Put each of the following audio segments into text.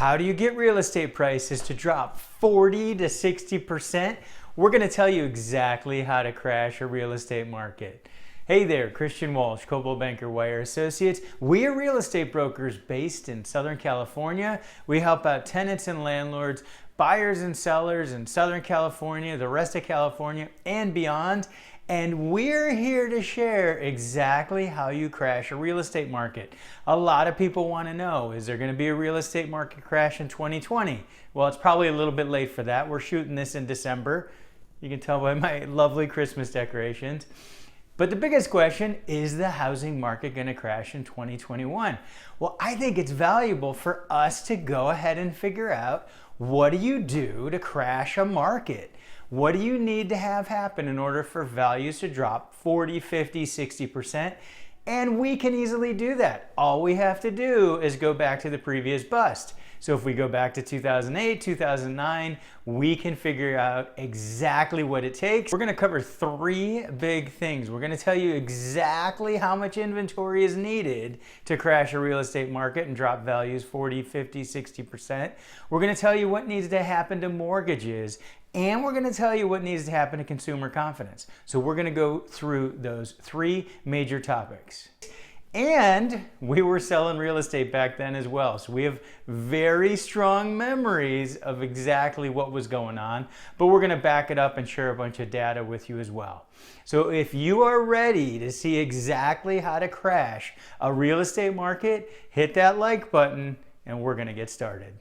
How do you get real estate prices to drop 40 to 60%? We're going to tell you exactly how to crash a real estate market. Hey there, Christian Walsh, Coldwell Banker Wire Associates. We are real estate brokers based in Southern California. We help out tenants and landlords, buyers and sellers in Southern California, the rest of California, and beyond. And we're here to share exactly how you crash a real estate market. A lot of people want to know, is there going to be a real estate market crash in 2020? Well, it's probably a little bit late for that. We're shooting this in December. You can tell by my lovely Christmas decorations. But the biggest question, is the housing market going to crash in 2021? Well, I think it's valuable for us to go ahead and figure out, what do you do to crash a market? What do you need to have happen in order for values to drop 40, 50, 60%? And we can easily do that. All we have to do is go back to the previous bust. So if we go back to 2008, 2009, we can figure out exactly what it takes. We're going to cover three big things. We're going to tell you exactly how much inventory is needed to crash a real estate market and drop values 40, 50, 60%. We're going to tell you what needs to happen to mortgages. And we're going to tell you what needs to happen to consumer confidence. So we're going to go through those three major topics. And we were selling real estate back then as well. So we have very strong memories of exactly what was going on. But we're going to back it up and share a bunch of data with you as well. So if you are ready to see exactly how to crash a real estate market, hit that like button and we're going to get started.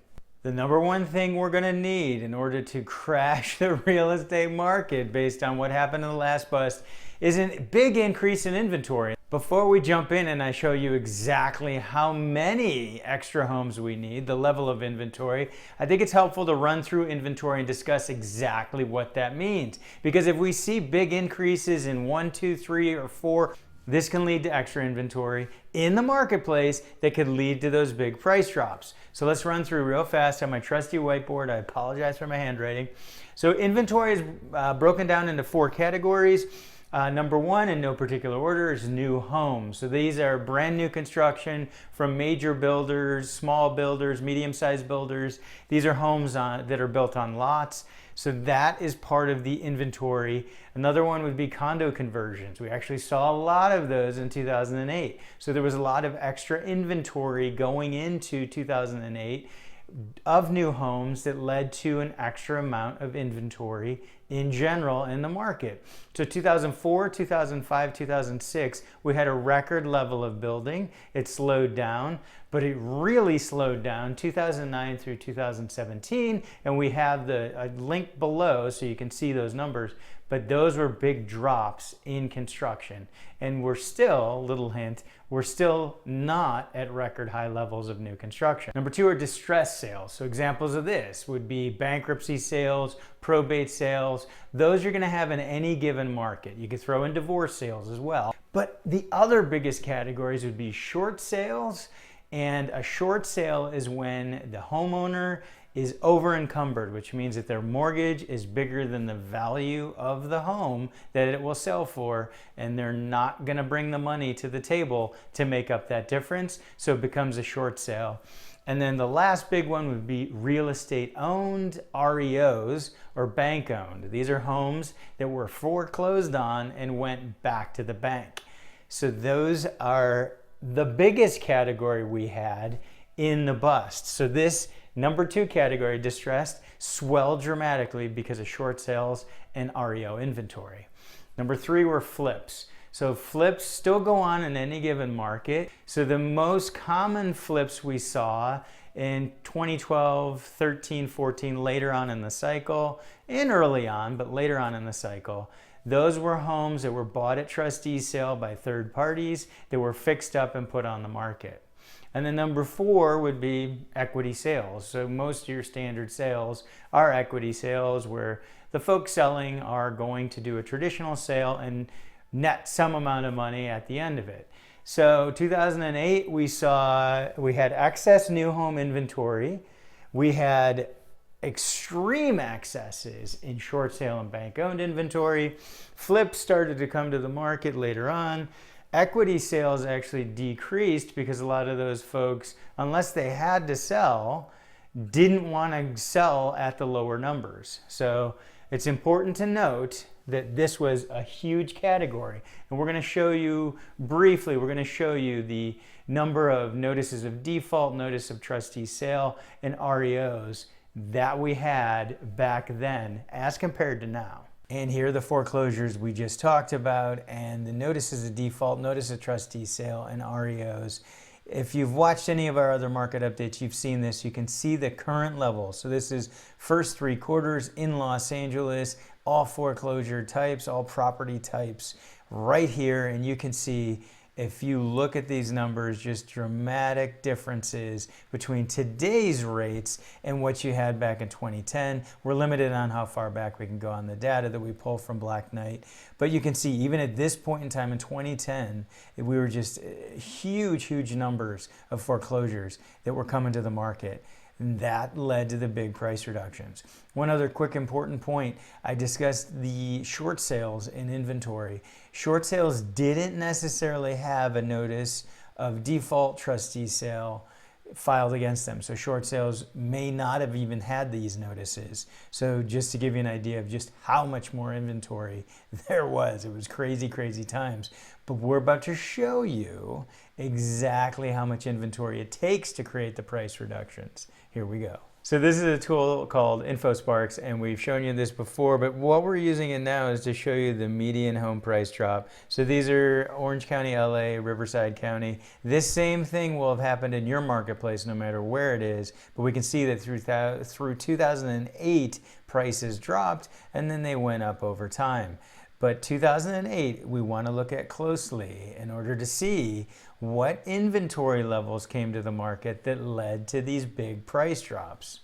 The number one thing we're going to need in order to crash the real estate market based on what happened in the last bust is a big increase in inventory. Before we jump in and I show you exactly how many extra homes we need, the level of inventory, I think it's helpful to run through inventory and discuss exactly what that means. Because if we see big increases in 1, 2, 3, or 4, this can lead to extra inventory in the marketplace that could lead to those big price drops. So let's run through real fast on my trusty whiteboard. I apologize for my handwriting. So inventory is broken down into 4 categories. Number 1, in no particular order, is new homes. So these are brand new construction from major builders, small builders, medium-sized builders. These are homes that are built on lots. So that is part of the inventory. Another one would be condo conversions. We actually saw a lot of those in 2008. So there was a lot of extra inventory going into 2008 of new homes that led to an extra amount of inventory in general in the market. So 2004, 2005, 2006, we had a record level of building. It slowed down, but it really slowed down 2009 through 2017. And we have a link below so you can see those numbers. But those were big drops in construction. And we're still, little hint, we're still not at record high levels of new construction. Number 2 are distressed sales. So examples of this would be bankruptcy sales, probate sales. Those you're going to have in any given market. You could throw in divorce sales as well. But the other biggest categories would be short sales. And a short sale is when the homeowner is over encumbered, which means that their mortgage is bigger than the value of the home that it will sell for, and they're not going to bring the money to the table to make up that difference. So it becomes a short sale. And then the last big one would be real estate owned, REOs, or bank owned. These are homes that were foreclosed on and went back to the bank. So those are the biggest category we had in the bust. So this number 2 category, distressed, swelled dramatically because of short sales and REO inventory. Number 3 were flips. So flips still go on in any given market. So the most common flips we saw in 2012, 13, 14, later on in the cycle, and early on, but later on in the cycle, those were homes that were bought at trustee sale by third parties that were fixed up and put on the market. And then number 4 would be equity sales. So most of your standard sales are equity sales where the folks selling are going to do a traditional sale and net some amount of money at the end of it. So 2008, we had excess new home inventory. We had extreme excesses in short sale and bank owned inventory. Flips started to come to the market later on. Equity sales actually decreased because a lot of those folks, unless they had to sell, didn't want to sell at the lower numbers. So it's important to note that this was a huge category. And we're going to show you briefly, we're going to show you the number of notices of default, notice of trustee sale, and REOs that we had back then as compared to now. And here are the foreclosures we just talked about and the notices of default, notice of trustee sale, and REOs. If you've watched any of our other market updates, you've seen this. You can see the current level. So this is first 3 quarters in Los Angeles, all foreclosure types, all property types right here. And you can see, if you look at these numbers, just dramatic differences between today's rates and what you had back in 2010. We're limited on how far back we can go on the data that we pull from Black Knight. But you can see, even at this point in time in 2010, we were just huge numbers of foreclosures that were coming to the market. And that led to the big price reductions. One other quick important point, I discussed the short sales in inventory. Short sales didn't necessarily have a notice of default trustee sale filed against them. So short sales may not have even had these notices. So just to give you an idea of just how much more inventory there was, it was crazy times. But we're about to show you exactly how much inventory it takes to create the price reductions. Here we go. So this is a tool called InfoSparks, and we've shown you this before, but what we're using it now is to show you the median home price drop. So these are Orange County, LA, Riverside County. This same thing will have happened in your marketplace no matter where it is, but we can see that through 2008, prices dropped, and then they went up over time. But 2008, we want to look at closely in order to see what inventory levels came to the market that led to these big price drops.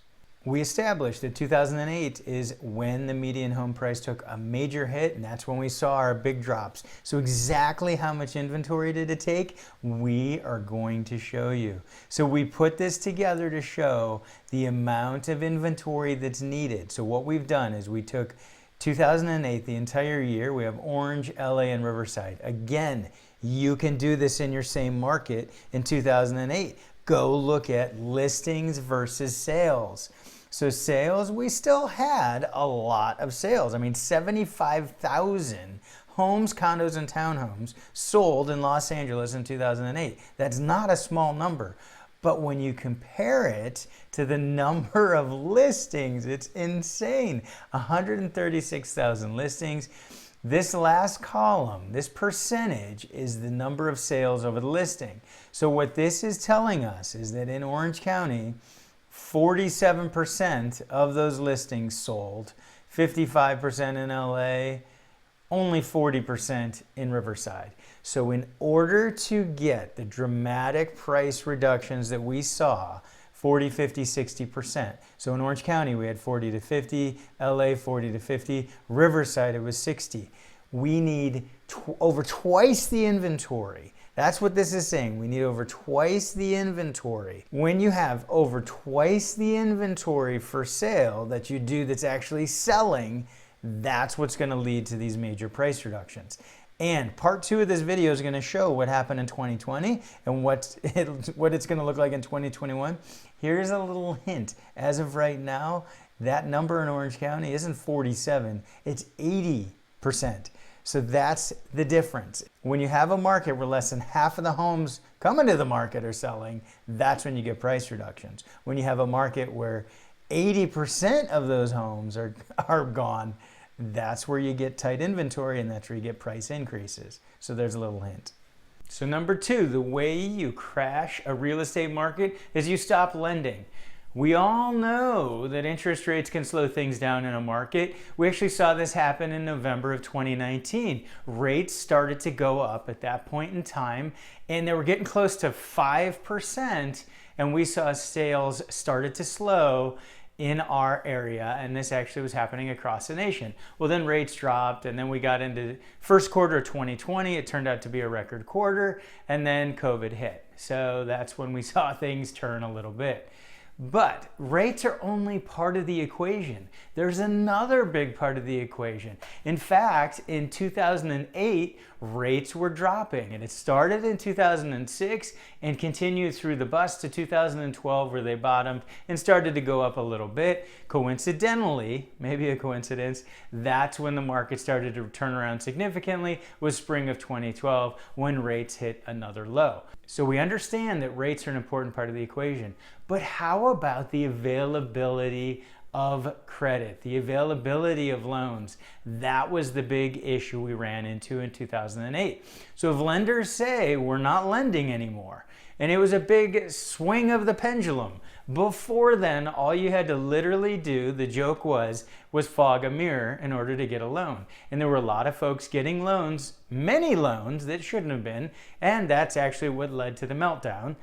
We established that 2008 is when the median home price took a major hit, and that's when we saw our big drops. So exactly how much inventory did it take? We are going to show you. So we put this together to show the amount of inventory that's needed. So what we've done is we took 2008, the entire year. We have Orange, LA, and Riverside. Again, you can do this in your same market in 2008. Go look at listings versus sales. So sales, we still had a lot of sales. I mean, 75,000 homes, condos, and townhomes sold in Los Angeles in 2008. That's not a small number. But when you compare it to the number of listings, it's insane. 136,000 listings. This last column, this percentage, is the number of sales over the listing. So what this is telling us is that in Orange County, 47% of those listings sold, 55% in LA, only 40% in Riverside. So in order to get the dramatic price reductions that we saw, 40, 50, 60%. So in Orange County, we had 40 to 50, LA 40 to 50, Riverside it was 60. We need over twice the inventory. That's what this is saying. We need over twice the inventory. When you have over twice the inventory for sale that you do that's actually selling, that's what's going to lead to these major price reductions. And part 2 of this video is going to show what happened in 2020 and what it's going to look like in 2021. Here's a little hint. As of right now, that number in Orange County isn't 47, it's 80%. So that's the difference. When you have a market where less than half of the homes coming to the market are selling, that's when you get price reductions. When you have a market where 80% of those homes are gone, that's where you get tight inventory, and that's where you get price increases. So there's a little hint. So number 2, the way you crash a real estate market is you stop lending. We all know that interest rates can slow things down in a market. We actually saw this happen in November of 2019. Rates started to go up at that point in time, and they were getting close to 5%, and we saw sales started to slow in our area, and this actually was happening across the nation. Well, then rates dropped, and then we got into first quarter of 2020. It turned out to be a record quarter, and then COVID hit. So that's when we saw things turn a little bit. But rates are only part of the equation. There's another big part of the equation. In fact, in 2008, rates were dropping, and it started in 2006 and continued through the bust to 2012, where they bottomed and started to go up a little bit. Coincidentally, maybe a coincidence, that's when the market started to turn around significantly, was spring of 2012, when rates hit another low. So we understand that rates are an important part of the equation, but how about the availability of credit, the availability of loans? That was the big issue we ran into in 2008. So if lenders say we're not lending anymore, and it was a big swing of the pendulum. Before then, all you had to literally do, the joke was fog a mirror in order to get a loan. And there were a lot of folks getting loans, many loans that shouldn't have been, and that's actually what led to the meltdown.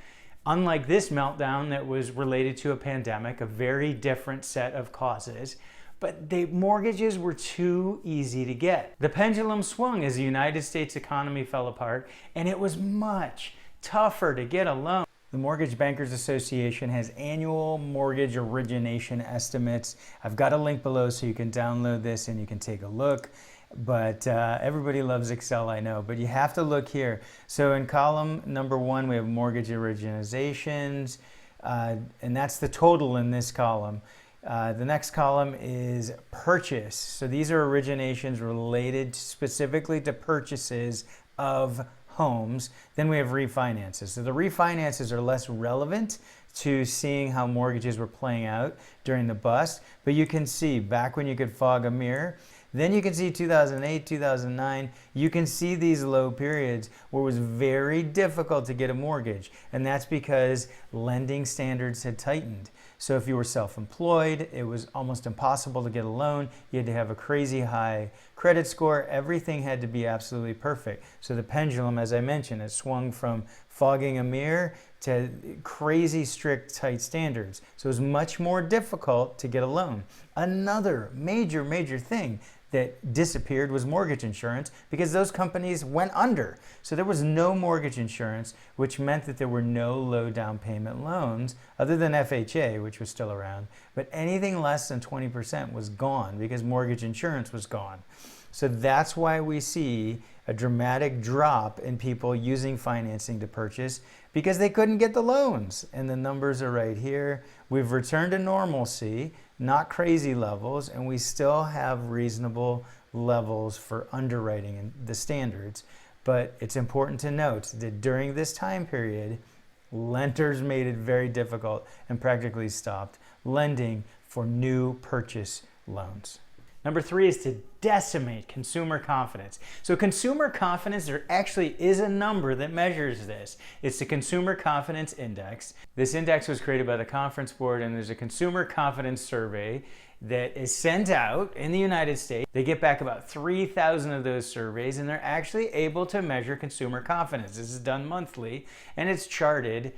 Unlike this meltdown that was related to a pandemic, a very different set of causes, but the mortgages were too easy to get. The pendulum swung as the United States economy fell apart, and it was much tougher to get a loan. The Mortgage Bankers Association has annual mortgage origination estimates. I've got a link below so you can download this and you can take a look. But everybody loves Excel, I know, but you have to look here. So in column number 1, we have mortgage originations, and that's the total in this column. The next column is purchase. So these are originations related specifically to purchases of homes. Then we have refinances. So the refinances are less relevant to seeing how mortgages were playing out during the bust, but you can see back when you could fog a mirror. Then you can see 2008, 2009, you can see these low periods where it was very difficult to get a mortgage. And that's because lending standards had tightened. So if you were self-employed, it was almost impossible to get a loan. You had to have a crazy high credit score. Everything had to be absolutely perfect. So the pendulum, as I mentioned, it swung from fogging a mirror to crazy strict tight standards. So it was much more difficult to get a loan. Another major thing that disappeared was mortgage insurance, because those companies went under. So there was no mortgage insurance, which meant that there were no low down payment loans other than FHA, which was still around, but anything less than 20% was gone because mortgage insurance was gone. So that's why we see a dramatic drop in people using financing to purchase, because they couldn't get the loans. And the numbers are right here. We've returned to normalcy, not crazy levels, and we still have reasonable levels for underwriting and the standards. But it's important to note that during this time period, lenders made it very difficult and practically stopped lending for new purchase loans. Number 3 is to decimate consumer confidence. So consumer confidence, there actually is a number that measures this. It's the Consumer Confidence Index. This index was created by the Conference Board, and there's a consumer confidence survey that is sent out in the United States. They get back about 3,000 of those surveys, and they're actually able to measure consumer confidence. This is done monthly, and it's charted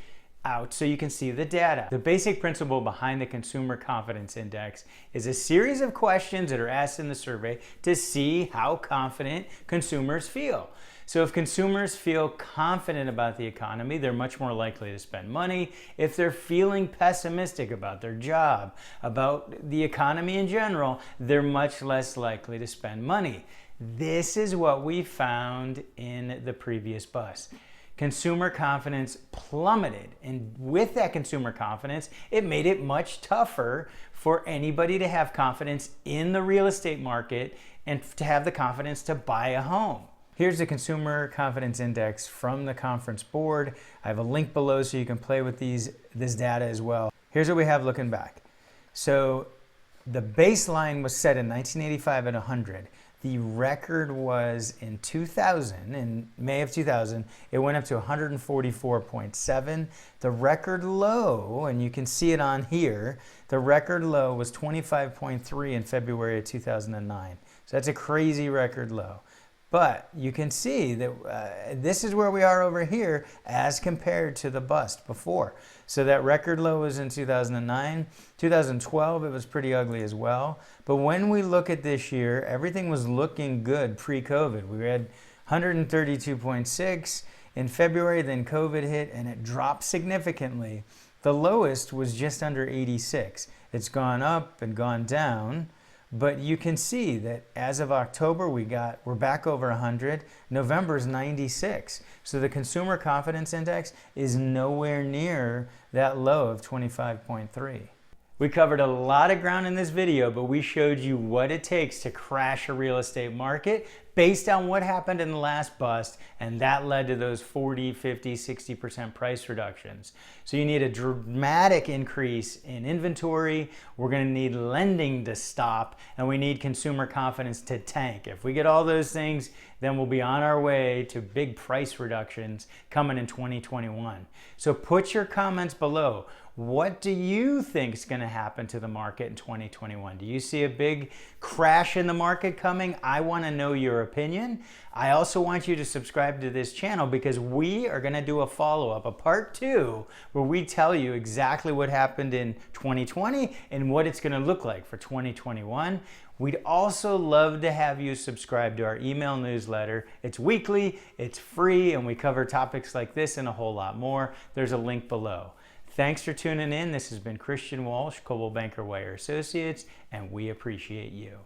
out so you can see the data. The basic principle behind the Consumer Confidence Index is a series of questions that are asked in the survey to see how confident consumers feel. So if consumers feel confident about the economy, they're much more likely to spend money. If they're feeling pessimistic about their job, about the economy in general, they're much less likely to spend money. This is what we found in the previous bust. Consumer confidence plummeted, and with that consumer confidence, it made it much tougher for anybody to have confidence in the real estate market and to have the confidence to buy a home. Here's the Consumer Confidence Index from the Conference Board. I have a link below so you can play with this data as well. Here's what we have looking back. So the baseline was set in 1985 at 100. The record was in 2000, in May of 2000, it went up to 144.7. The record low, and you can see it on here, the record low was 25.3 in February of 2009. So that's a crazy record low. But you can see that this is where we are over here as compared to the bust before. So that record low was in 2009. 2012, it was pretty ugly as well. But when we look at this year, everything was looking good pre-COVID. We had 132.6 in February, then COVID hit and it dropped significantly The lowest was just under 86. It's gone up and gone down, but you can see that as of October, we're back over 100. November's 96. So the consumer confidence index is nowhere near that low of 25.3. We covered a lot of ground in this video, but we showed you what it takes to crash a real estate market based on what happened in the last bust, and that led to those 40, 50, 60% price reductions. So you need a dramatic increase in inventory, we're gonna need lending to stop, and we need consumer confidence to tank. If we get all those things, then we'll be on our way to big price reductions coming in 2021. So put your comments below. What do you think is going to happen to the market in 2021? Do you see a big crash in the market coming? I want to know your opinion. I also want you to subscribe to this channel because we are going to do a follow-up, a part 2, where we tell you exactly what happened in 2020 and what it's going to look like for 2021. We'd also love to have you subscribe to our email newsletter. It's weekly, it's free, and we cover topics like this and a whole lot more. There's a link below. Thanks for tuning in. This has been Christian Walsh, Coldwell Banker Wire Associates, and we appreciate you.